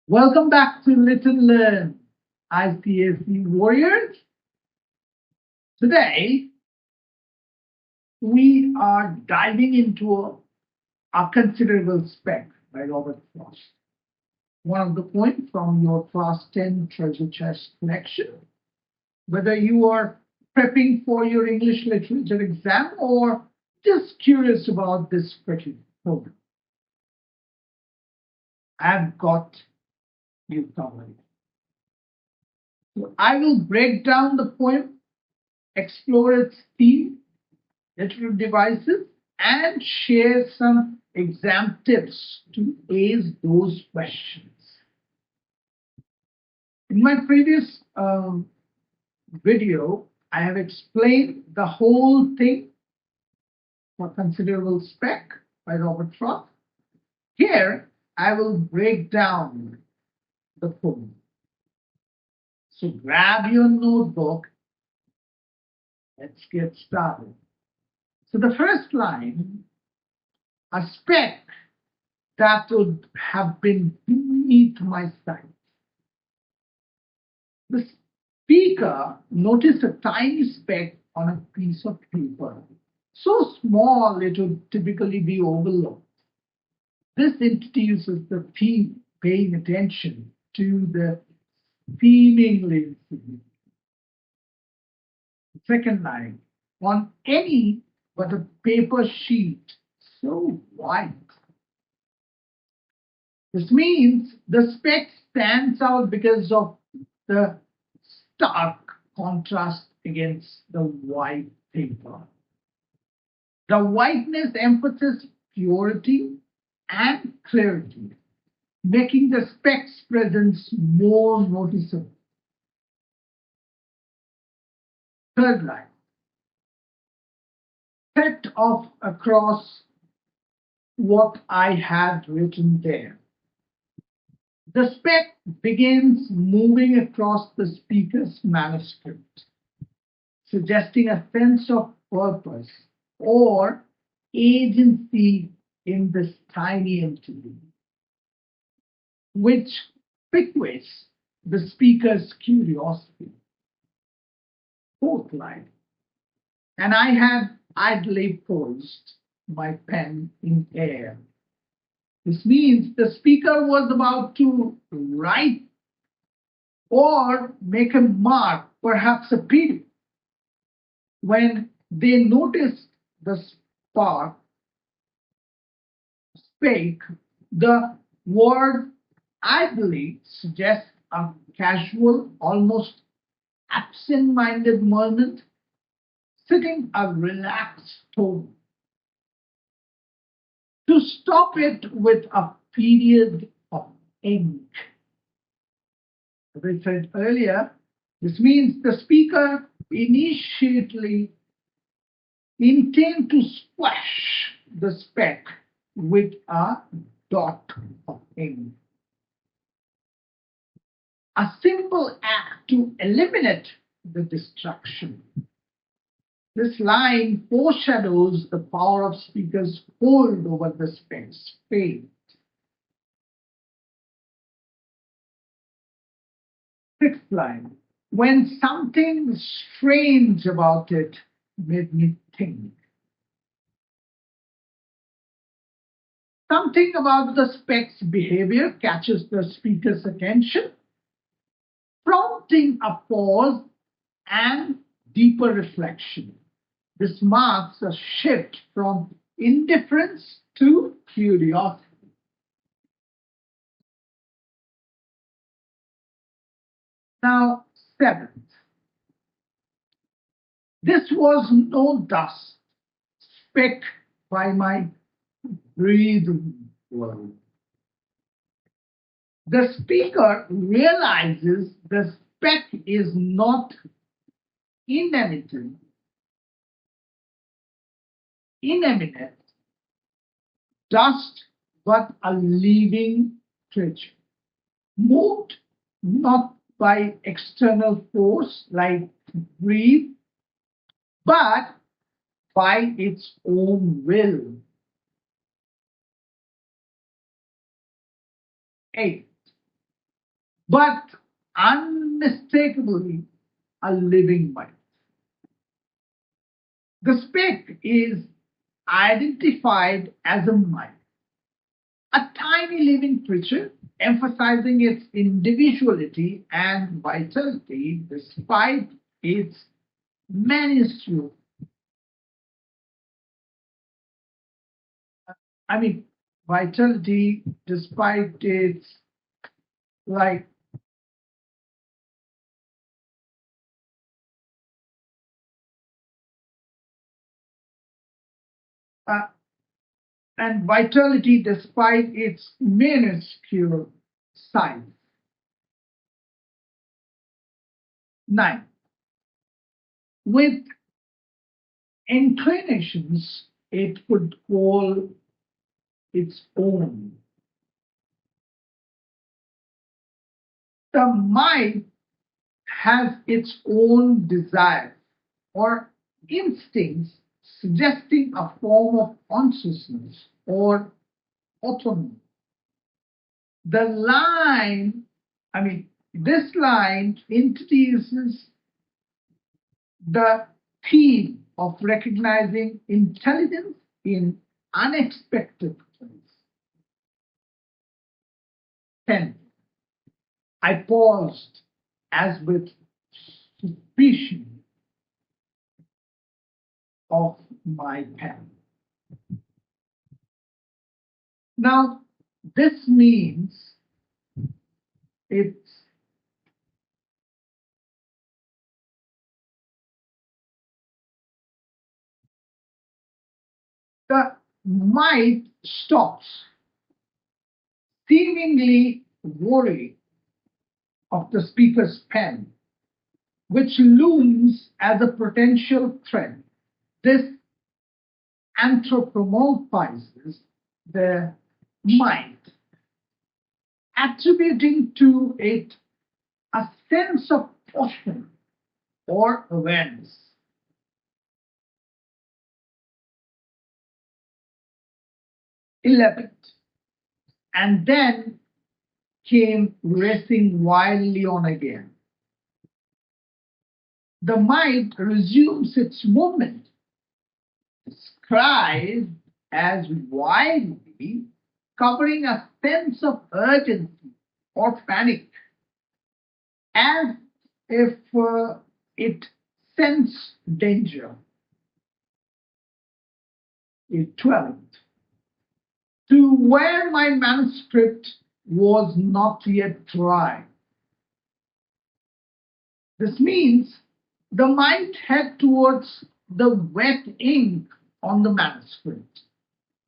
Welcome back to Lit&Learn, ICSE Warriors. Today, we are diving into a considerable Speck by Robert Frost. One of the points from your Class 10 treasure chest collection. Whether you are prepping for your English literature exam or just curious about this pretty program, I've got you covered. So I will break down the poem, explore its theme, literary devices, and share some exam tips to ace those questions. In my previous video, I have explained the whole thing for Considerable Speck by Robert Frost. Here, I will break down the poem. So grab your notebook. Let's get started. So the first line, a speck that would have been beneath my sight. The speaker noticed a tiny speck on a piece of paper, so small it would typically be overlooked. This introduces the theme, paying attention to the seemingly insignificant. Second line, on any but a paper sheet so white. This means the speck stands out because of the stark contrast against the white paper. The whiteness emphasizes purity and clarity, making the speck's presence more noticeable. Third line, set off across what I had written there. The speck begins moving across the speaker's manuscript, suggesting a sense of purpose or agency in this tiny entity, which piques the speaker's curiosity. Fourth line, and I had idly poised my pen in air. This means the speaker was about to write or make a mark, perhaps a period, when they noticed the spark, spake. The word idly suggests a casual, almost absent-minded moment, setting a relaxed tone. To stop it with a period of ink. As I said earlier, this means the speaker initially intend to splash the speck with a dot of ink. A simple act to eliminate the distraction. This line foreshadows the power of speaker's hold over the speck's fate. Sixth line, when something strange about it made me think. Something about the speck's behavior catches the speaker's attention, prompting a pause and deeper reflection. This marks a shift from indifference to curiosity. Now, seventh. This was no dust speck by my breathing world. The speaker realizes the speck is not inanimate dust, but a living creature, moved not by external force like breathe, but by its own will. Eighth, but unmistakably a living mind. The speck is identified as a mind, a tiny living creature emphasizing its individuality and vitality despite its minuscule, I mean, vitality despite its like uh, and vitality despite its minuscule size. 9. With inclinations it could call its own. The mind has its own desires or instincts suggesting a form of consciousness or autonomy. The line, this line introduces the theme of recognizing intelligence in unexpected ways. 10. I paused as with suspicion of my pen. Now, this means it's the mind stops, seemingly worried of the speaker's pen, which looms as a potential threat. This anthropomorphizes the mind, attributing to it a sense of caution or awareness. 11th, and then came racing wildly on again. The mind resumes its movement, described as wildly, covering a sense of urgency or panic, as if it sensed danger. 12th, to where my manuscript was not yet dry. This means the mind head towards the wet ink on the manuscript,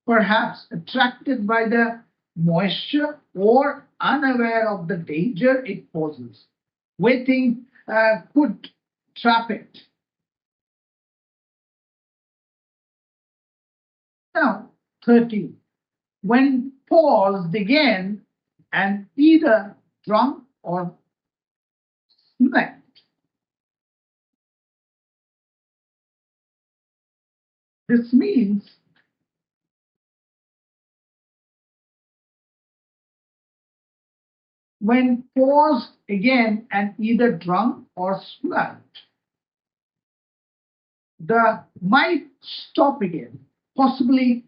perhaps attracted by the moisture or unaware of the danger it poses. Waiting could trap it. Now, 13. When paused again and either drunk or slept. This means when paused again and either drunk or slept, the might stop again, possibly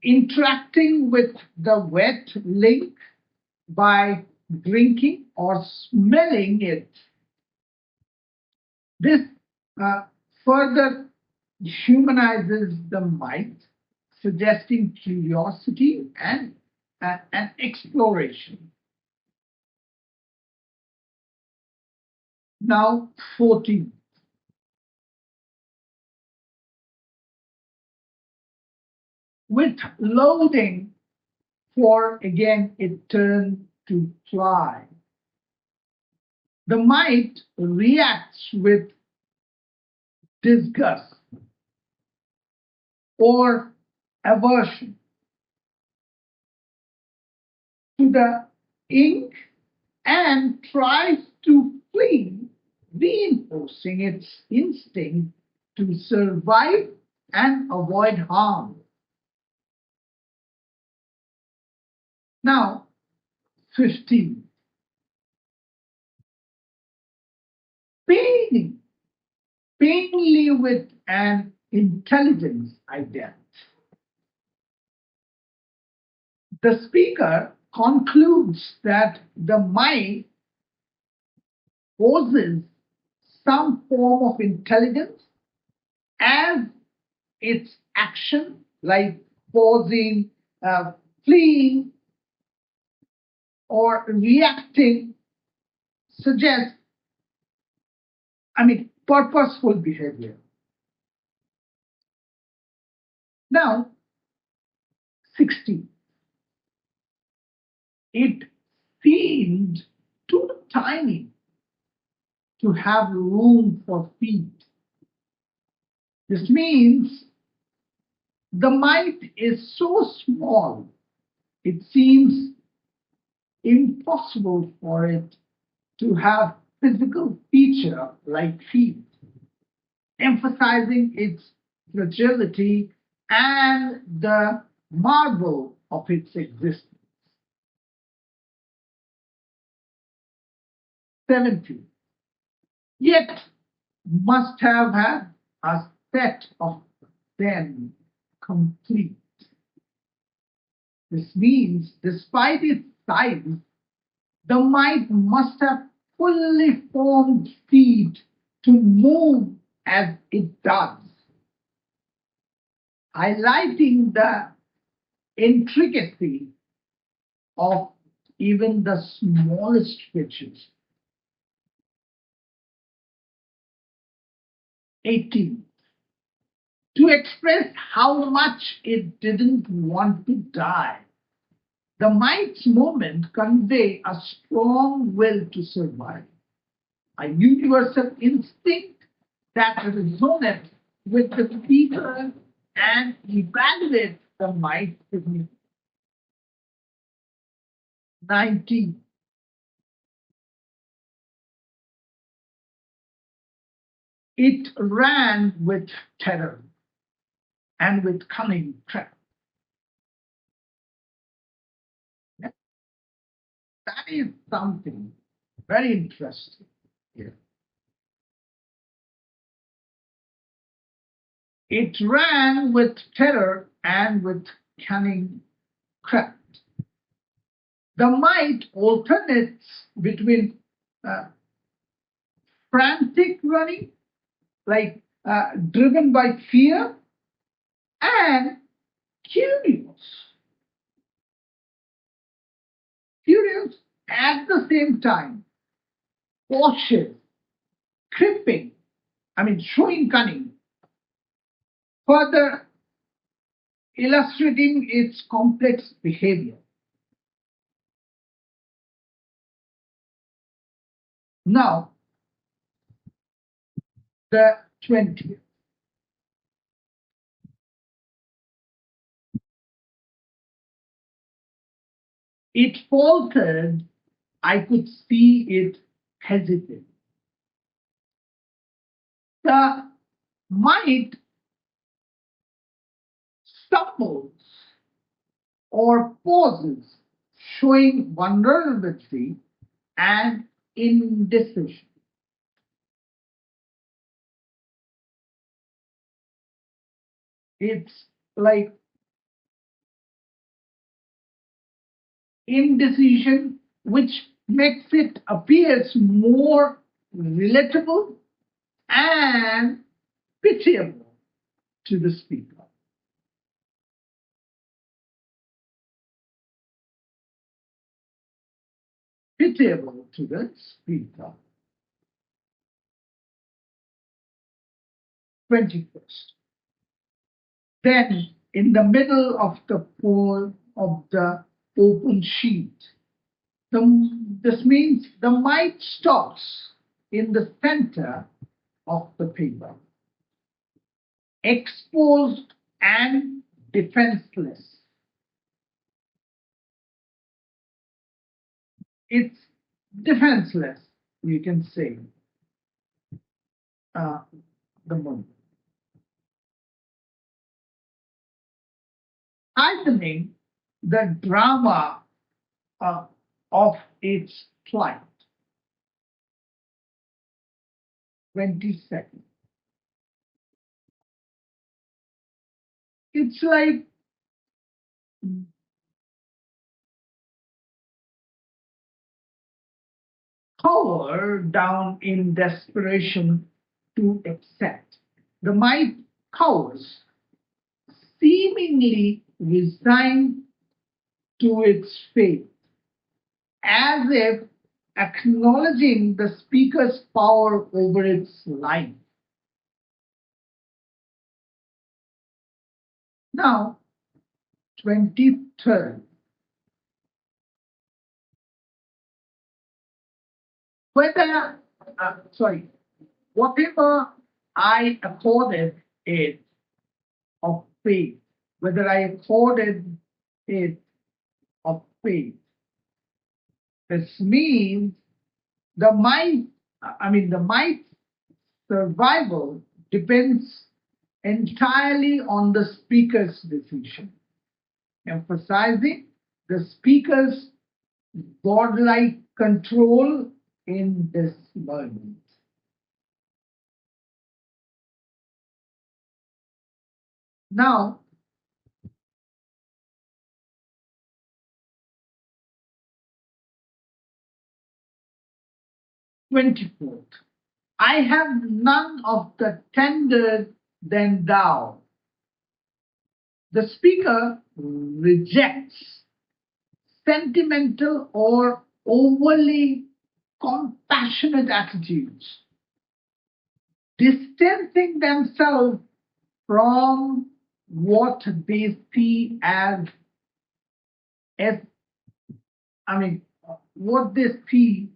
interacting with the wet link by drinking or smelling it. This further humanizes the mind, suggesting curiosity and exploration. Now, 14. With loathing, for again it turned to fly. The mind reacts with disgust or aversion to the ink and tries to flee, reinforcing its instinct to survive and avoid harm. Now, 15. Paining, painfully with an intelligence ident. The speaker concludes that the mind possesses some form of intelligence as its action, like pausing, fleeing, or reacting, suggests, purposeful behavior. Now, 60. It seemed too tiny to have room for feet. This means the mind is so small, it seems impossible for it to have physical feature like feet, emphasizing its fragility and the marvel of its existence. 70. Yet must have had a set of them complete. This means, despite its size, the mind must have fully formed feet to move as it does, highlighting the intricacy of even the smallest features. 18. To express how much it didn't want to die. The mind's movement convey a strong will to survive, a universal instinct that resonates with the speaker and evaluates the mind's significance. 19. It ran with terror and with cunning trap. That is something very interesting here. It ran with terror and with cunning craft. The mind alternates between frantic running, like driven by fear, and curious. Curious at the same time, cautious, creeping, showing cunning, further illustrating its complex behavior. Now, the 20th. It faltered. I could see it hesitate. The mind stumbles or pauses, showing vulnerability and indecision. It's like indecision, which makes it appears more relatable and pitiable to the speaker. Pitiable to the speaker. 21st. Then, in the middle of the pole of the open sheet, this means the mind stops in the center of the paper, exposed and defenseless. It's defenseless, you can say, the moment. Heightening the drama of its plight. 22nd. It's like cower down in desperation to accept. The mind cowers, seemingly resigned to its fate, as if acknowledging the speaker's power over its life. Now, 23rd. Whether, whatever I accorded it of faith, whether I accorded it of faith. This means the might survival depends entirely on the speaker's decision, emphasizing the speaker's godlike control in this moment. Now, 24th. I have none of the tender than thou. The speaker rejects sentimental or overly compassionate attitudes, distancing themselves from what they see as what they see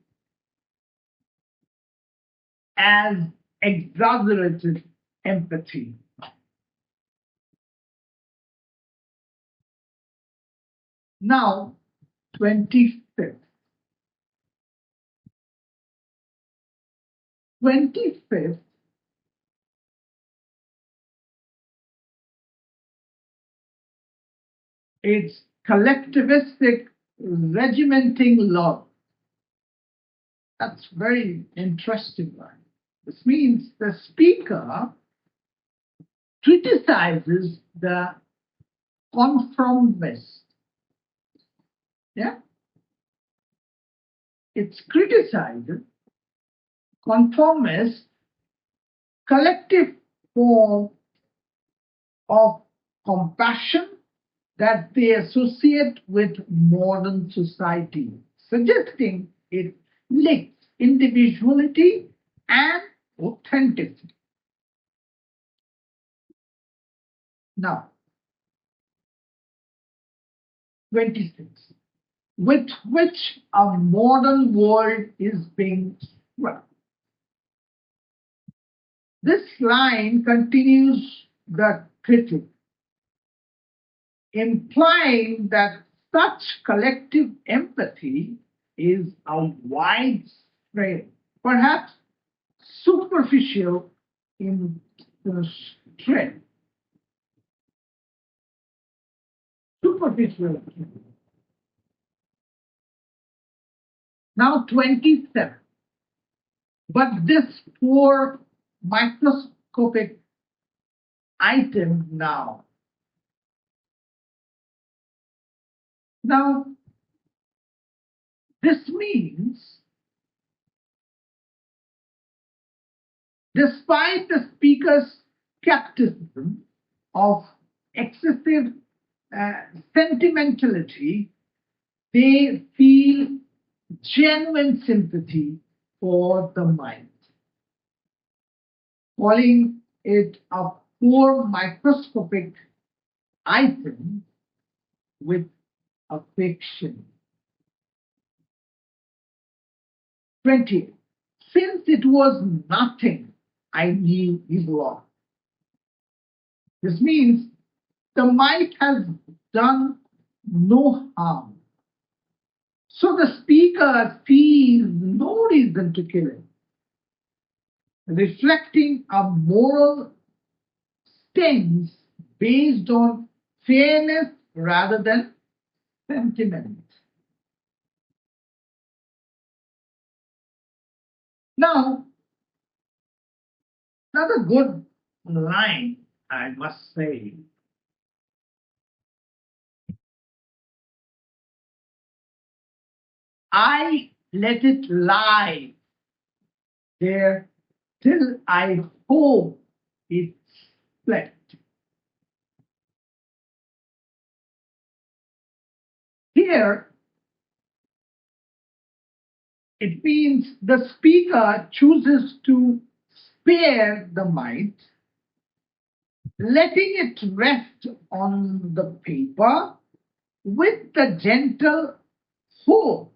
as exaggerated empathy. Now, 25th. 25th, it's collectivistic regimenting love. That's very interesting one. This means the speaker criticizes the conformist. Yeah? It's criticized conformist collective form of compassion that they associate with modern society, suggesting it lacks individuality and authenticity. Now, 26, with which a modern world is being struck. This line continues the critique, implying that such collective empathy is a widespread, perhaps superficial in strength. Superficial. Now 27. But this poor microscopic item now. Now, this means, despite the speaker's skepticism of excessive sentimentality, they feel genuine sympathy for the mind, calling it a poor microscopic item with affection. 20. Since it was nothing I knew evil of. This means the might has done no harm. So the speaker sees no reason to kill it, reflecting a moral stance based on fairness rather than sentiment. Now, Another good line, I must say. I let it lie there till I hope it split. Here, it means the speaker chooses to spare the mind, letting it rest on the paper with the gentle hope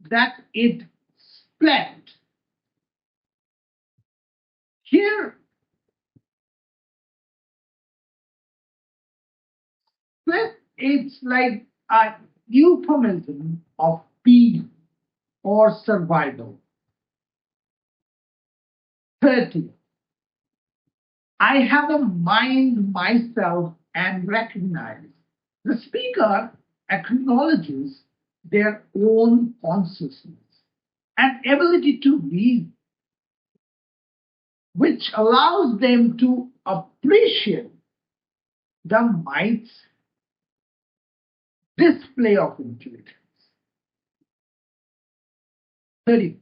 that it split. Here, split, it's like a euphemism of peace or survival. 30. I have a mind myself and recognize. The speaker acknowledges their own consciousness and ability to read, which allows them to appreciate the mind's display of intelligence. 30.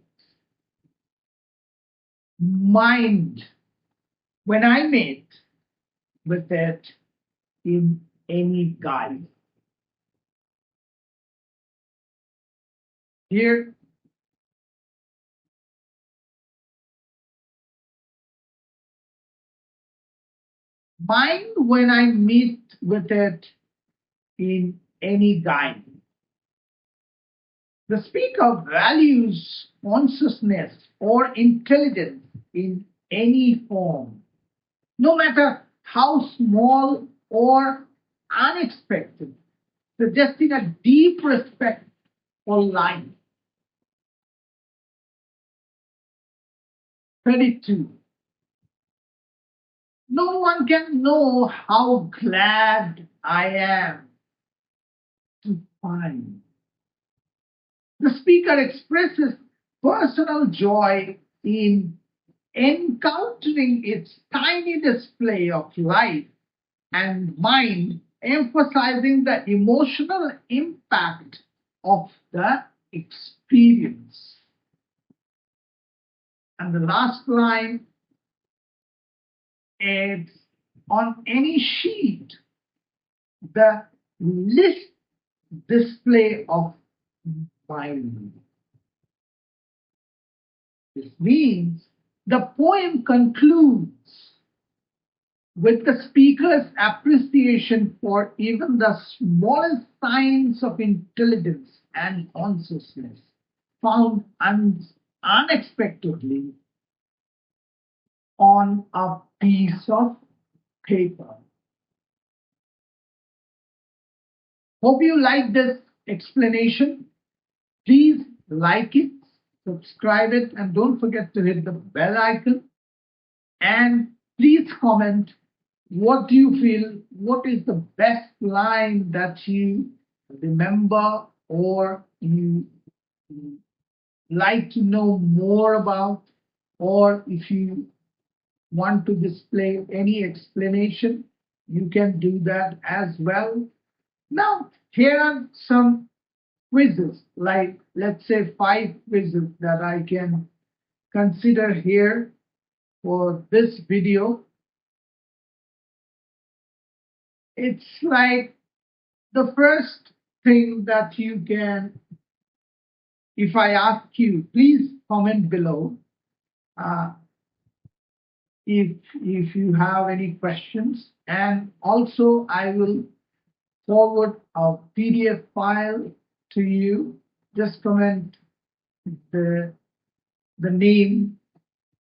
Mind, when I meet with it in any guise. Here, mind when I meet with it in any guise. The speaker values consciousness or intelligence in any form, no matter how small or unexpected, suggesting a deep respect for life. 32. No one can know how glad I am to find. The speaker expresses personal joy in encountering its tiny display of life and mind, emphasizing the emotional impact of the experience. And the last line is on any sheet, the list display of mind. This means the poem concludes with the speaker's appreciation for even the smallest signs of intelligence and consciousness found unexpectedly on a piece of paper. Hope you like this explanation. Please like it, subscribe it, and don't forget to hit the bell icon. And please comment what do you feel, what is the best line that you remember or you like to know more about, or if you want to display any explanation, you can do that as well. Now, here are some quizzes, like let's say 5 quizzes that I can consider here for this video. It's like the first thing that you can, if I ask you, please comment below if you have any questions, and also I will forward a PDF file to you. Just comment the name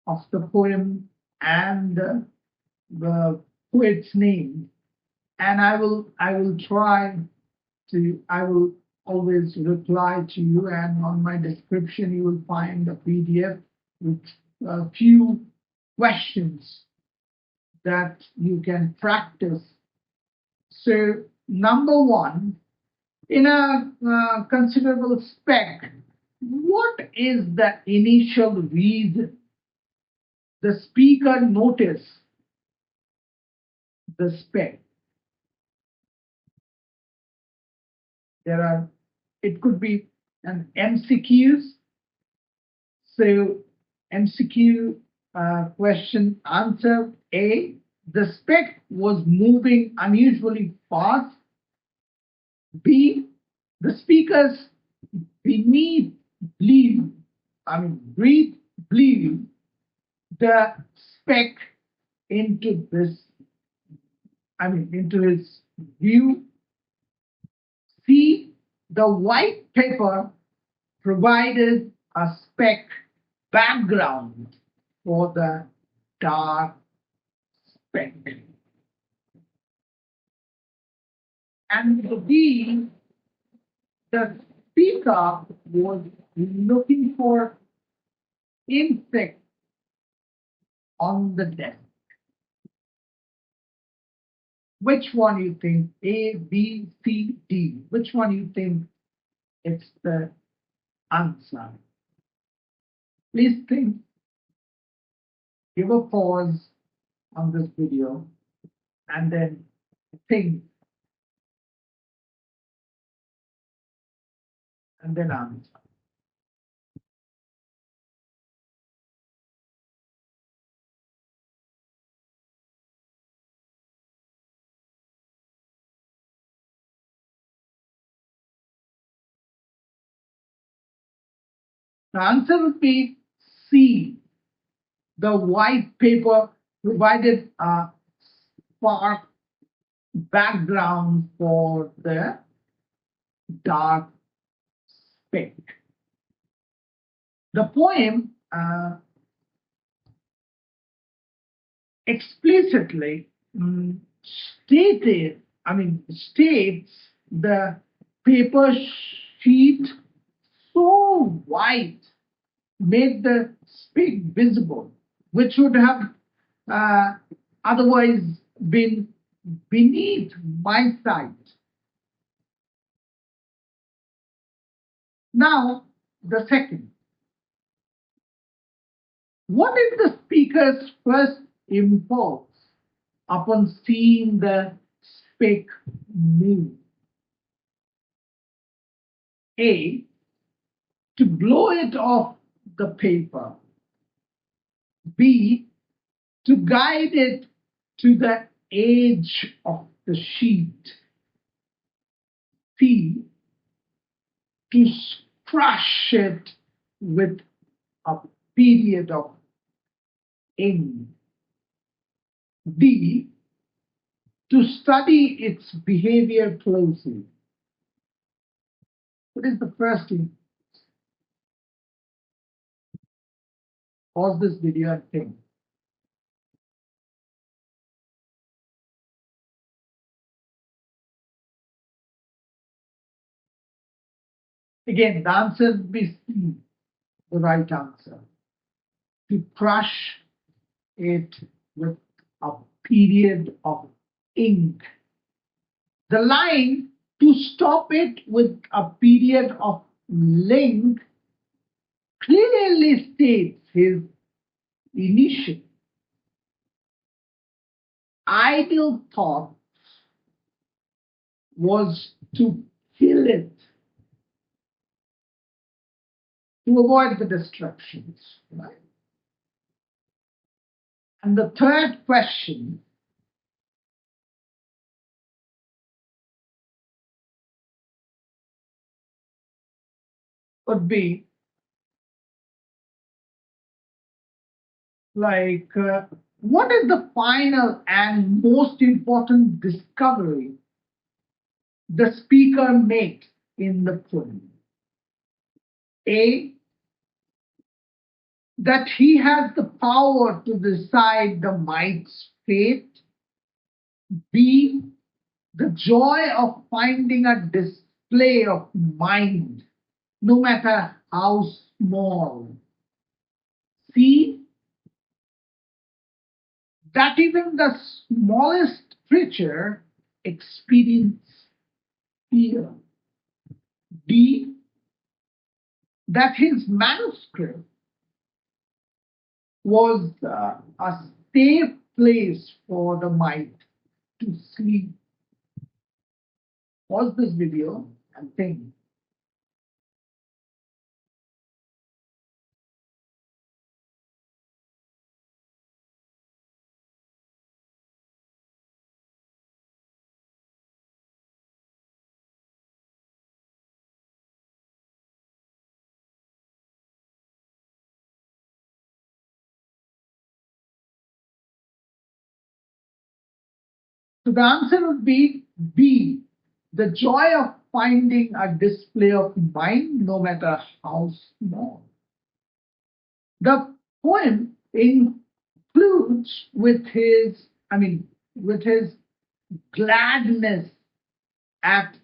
of the poem and the poet's name, and I will always reply to you, and on my description you will find a PDF with a few questions that you can practice. So number 1, in a considerable Speck, what is the initial reason the speaker notice the speck. It could be an MCQs. So MCQ question answer A, the speck was moving unusually fast. B, the speakers beneath bleed, breathe bleed the speck into into his view. C, the white paper provided a speck background for the dark speck. And D, the speaker was looking for insects on the desk. Which one you think? A, B, C, D. Which one you think it's the answer? Please think. Give a pause on this video and then think and then answer. The answer would be C. The white paper provided a spark background for the dark speck. The poem explicitly states the paper sheet so white made the speck visible, which would have otherwise been beneath my sight. Now, the second. What is the speaker's first impulse upon seeing the speck move? A, to blow it off the paper. B, to guide it to the edge of the sheet. C, to crush it with a period of ink. D, to study its behavior closely. What is the first thing? Pause this video and think. Again, the answer would be C, the right answer. To crush it with a period of ink. The line to stop it with a period of ink clearly states his initial ideal thought was to kill it, to avoid the destructions. Right? And the third question would be like, what is the final and most important discovery the speaker makes in the poem? A, that he has the power to decide the mind's fate. B, the joy of finding a display of mind, no matter how small. C, that even the smallest creature experiences fear. D, that his manuscript was a safe place for the mind to sleep. Pause this video and think. So the answer would be B. The joy of finding a display of mind, no matter how small. The poem includes with his gladness at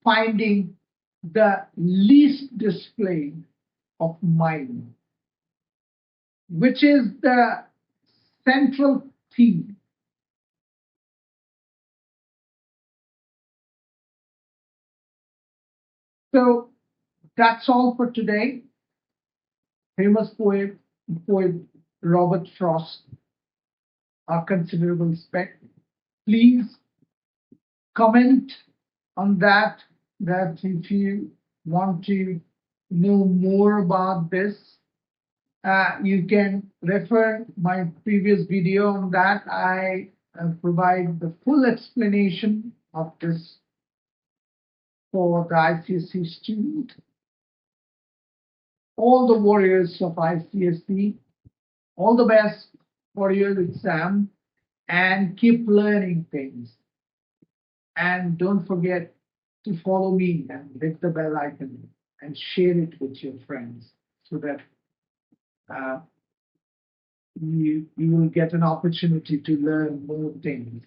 finding the least display of mind, which is the central theme. So that's all for today. Famous poet Robert Frost, A Considerable Speck. Please comment on that if you want to know more about this. You can refer my previous video on that. I provide the full explanation of this for the ICSE student. All the warriors of ICSE, all the best for your exam, and keep learning things. And don't forget to follow me and hit the bell icon and share it with your friends so that you will get an opportunity to learn more things.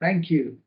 Thank you.